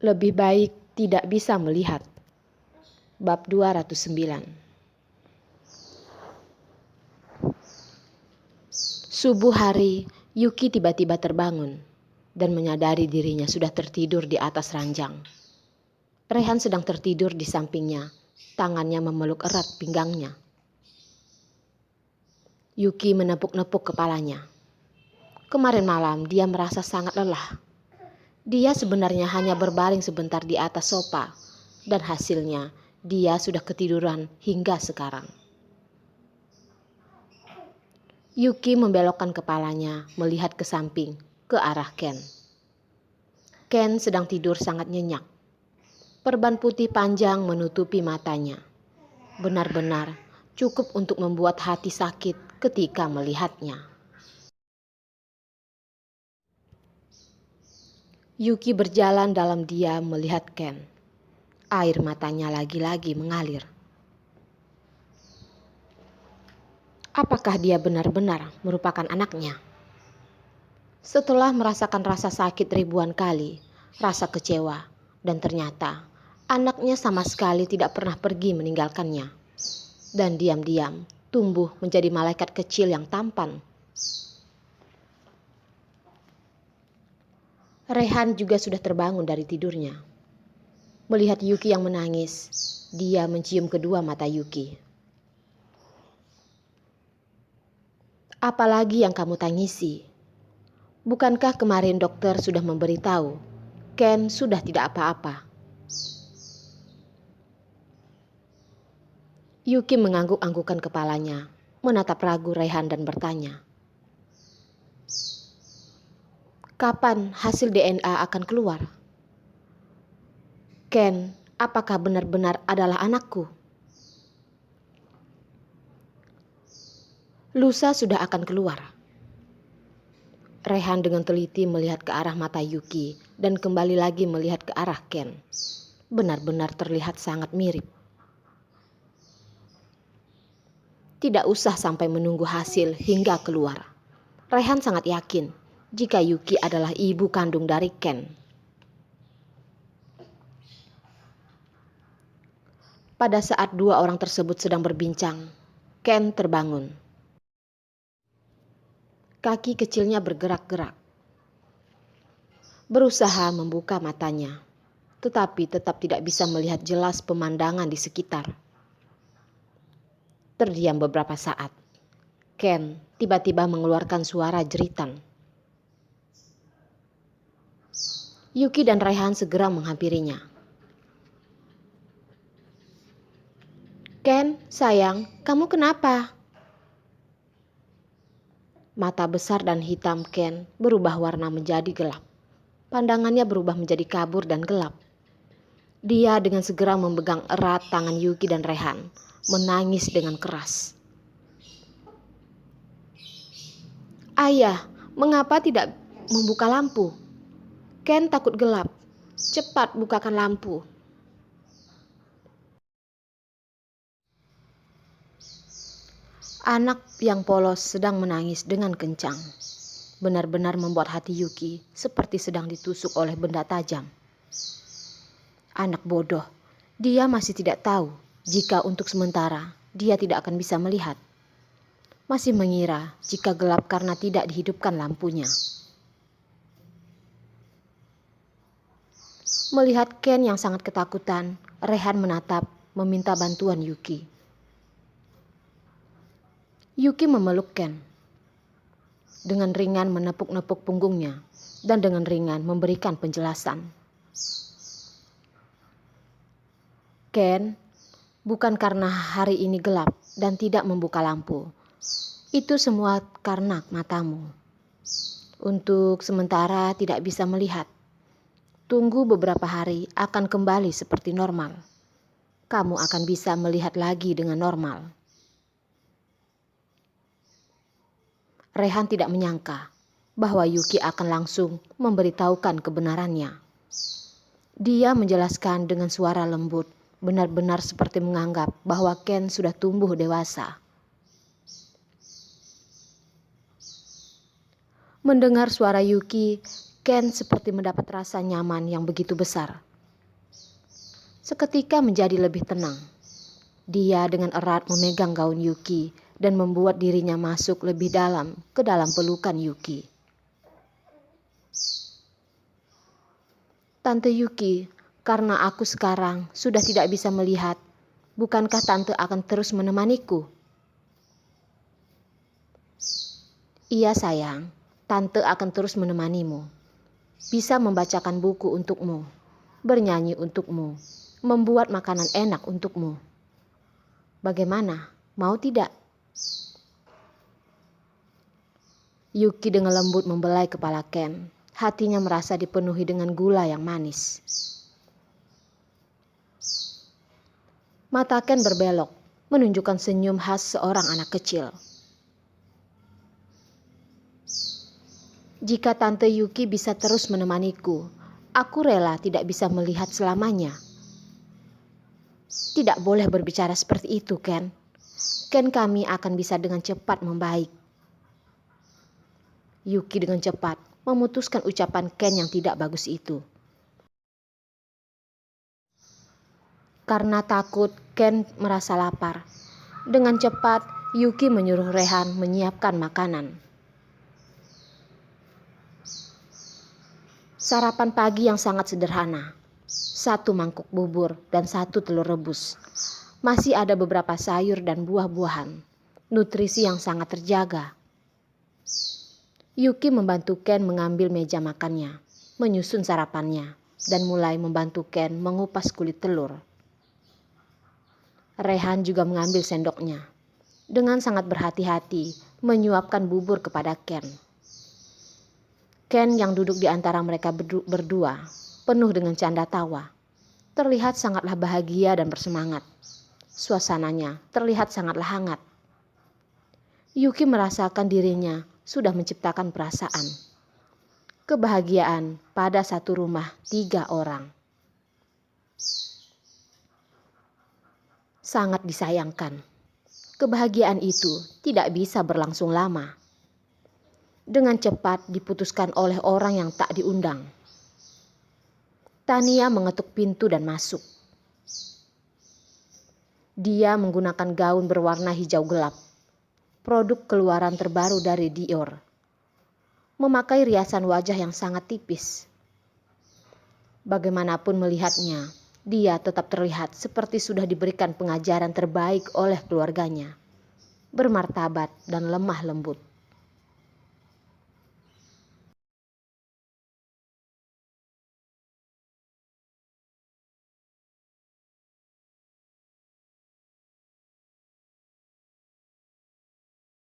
Lebih baik tidak bisa melihat. Bab 209. Subuh hari, Yuki tiba-tiba terbangun dan menyadari dirinya sudah tertidur di atas ranjang. Rehan sedang tertidur di sampingnya, tangannya memeluk erat pinggangnya. Yuki menepuk-nepuk kepalanya. Kemarin malam dia merasa sangat lelah. Dia sebenarnya hanya berbaring sebentar di atas sofa, dan hasilnya dia sudah ketiduran hingga sekarang. Yuki membelokkan kepalanya, melihat ke samping, ke arah Ken. Ken sedang tidur sangat nyenyak. Perban putih panjang menutupi matanya. Benar-benar cukup untuk membuat hati sakit ketika melihatnya. Yuki berjalan dalam diam melihat Ken. Air matanya lagi-lagi mengalir. Apakah dia benar-benar merupakan anaknya? Setelah merasakan rasa sakit ribuan kali, rasa kecewa, dan ternyata anaknya sama sekali tidak pernah pergi meninggalkannya. Dan diam-diam tumbuh menjadi malaikat kecil yang tampan. Rehan juga sudah terbangun dari tidurnya. Melihat Yuki yang menangis, dia mencium kedua mata Yuki. Apalagi yang kamu tangisi? Bukankah kemarin dokter sudah memberitahu Ken sudah tidak apa-apa? Yuki mengangguk-anggukkan kepalanya, menatap ragu Rehan dan bertanya, kapan hasil DNA akan keluar? Ken, apakah benar-benar adalah anakku? Lusa sudah akan keluar. Rehan dengan teliti melihat ke arah mata Yuki dan kembali lagi melihat ke arah Ken. Benar-benar terlihat sangat mirip. Tidak usah sampai menunggu hasil hingga keluar. Rehan sangat yakin jika Yuki adalah ibu kandung dari Ken. Pada saat dua orang tersebut sedang berbincang, Ken terbangun. Kaki kecilnya bergerak-gerak. Berusaha membuka matanya, tetapi tetap tidak bisa melihat jelas pemandangan di sekitar. Terdiam beberapa saat, Ken tiba-tiba mengeluarkan suara jeritan. Yuki dan Rehan segera menghampirinya. Ken, sayang, kamu kenapa? Mata besar dan hitam Ken berubah warna menjadi gelap. Pandangannya berubah menjadi kabur dan gelap. Dia dengan segera memegang erat tangan Yuki dan Rehan, menangis dengan keras. Ayah, mengapa tidak membuka lampu? Ken takut gelap. Cepat bukakan lampu. Anak yang polos sedang menangis dengan kencang. Benar-benar membuat hati Yuki seperti sedang ditusuk oleh benda tajam. Anak bodoh, dia masih tidak tahu jika untuk sementara dia tidak akan bisa melihat. Masih mengira jika gelap karena tidak dihidupkan lampunya. Melihat Ken yang sangat ketakutan, Rehan menatap meminta bantuan Yuki. Yuki memeluk Ken. Dengan ringan menepuk-nepuk punggungnya dan dengan ringan memberikan penjelasan. Ken, bukan karena hari ini gelap dan tidak membuka lampu. Itu semua karena matamu. Untuk sementara tidak bisa melihat. Tunggu beberapa hari akan kembali seperti normal. Kamu akan bisa melihat lagi dengan normal. Rehan tidak menyangka bahwa Yuki akan langsung memberitahukan kebenarannya. Dia menjelaskan dengan suara lembut, benar-benar seperti menganggap bahwa Ken sudah tumbuh dewasa. Mendengar suara Yuki, Ken seperti mendapat rasa nyaman yang begitu besar seketika menjadi lebih tenang. Dia dengan erat memegang gaun Yuki dan membuat dirinya masuk lebih dalam ke dalam pelukan Yuki. Tante Yuki, karena aku sekarang sudah tidak bisa melihat, bukankah tante akan terus menemaniku? Iya sayang, tante akan terus menemanimu. Bisa membacakan buku untukmu, bernyanyi untukmu, membuat makanan enak untukmu. Bagaimana? Mau tidak? Yuki dengan lembut membelai kepala Ken. Hatinya merasa dipenuhi dengan gula yang manis. Mata Ken berbelok, menunjukkan senyum khas seorang anak kecil. Jika Tante Yuki bisa terus menemaniku, aku rela tidak bisa melihat selamanya. Tidak boleh berbicara seperti itu, Ken. Ken kami akan bisa dengan cepat membaik. Yuki dengan cepat memutuskan ucapan Ken yang tidak bagus itu. Karena takut, Ken merasa lapar. Dengan cepat, Yuki menyuruh Rehan menyiapkan makanan. Sarapan pagi yang sangat sederhana. 1 mangkuk bubur dan 1 telur rebus. Masih ada beberapa sayur dan buah-buahan. Nutrisi yang sangat terjaga. Yuki membantu Ken mengambil meja makannya, menyusun sarapannya, dan mulai membantu Ken mengupas kulit telur. Rehan juga mengambil sendoknya. Dengan sangat berhati-hati, menyuapkan bubur kepada Ken. Ken yang duduk di antara mereka berdua, penuh dengan canda tawa, terlihat sangatlah bahagia dan bersemangat. Suasananya terlihat sangatlah hangat. Yuki merasakan dirinya sudah menciptakan perasaan. Kebahagiaan pada satu rumah 3 orang. Sangat disayangkan. Kebahagiaan itu tidak bisa berlangsung lama. Dengan cepat diputuskan oleh orang yang tak diundang. Tania mengetuk pintu dan masuk. Dia menggunakan gaun berwarna hijau gelap, produk keluaran terbaru dari Dior. Memakai riasan wajah yang sangat tipis. Bagaimanapun melihatnya, dia tetap terlihat seperti sudah diberikan pengajaran terbaik oleh keluarganya. Bermartabat dan lemah lembut.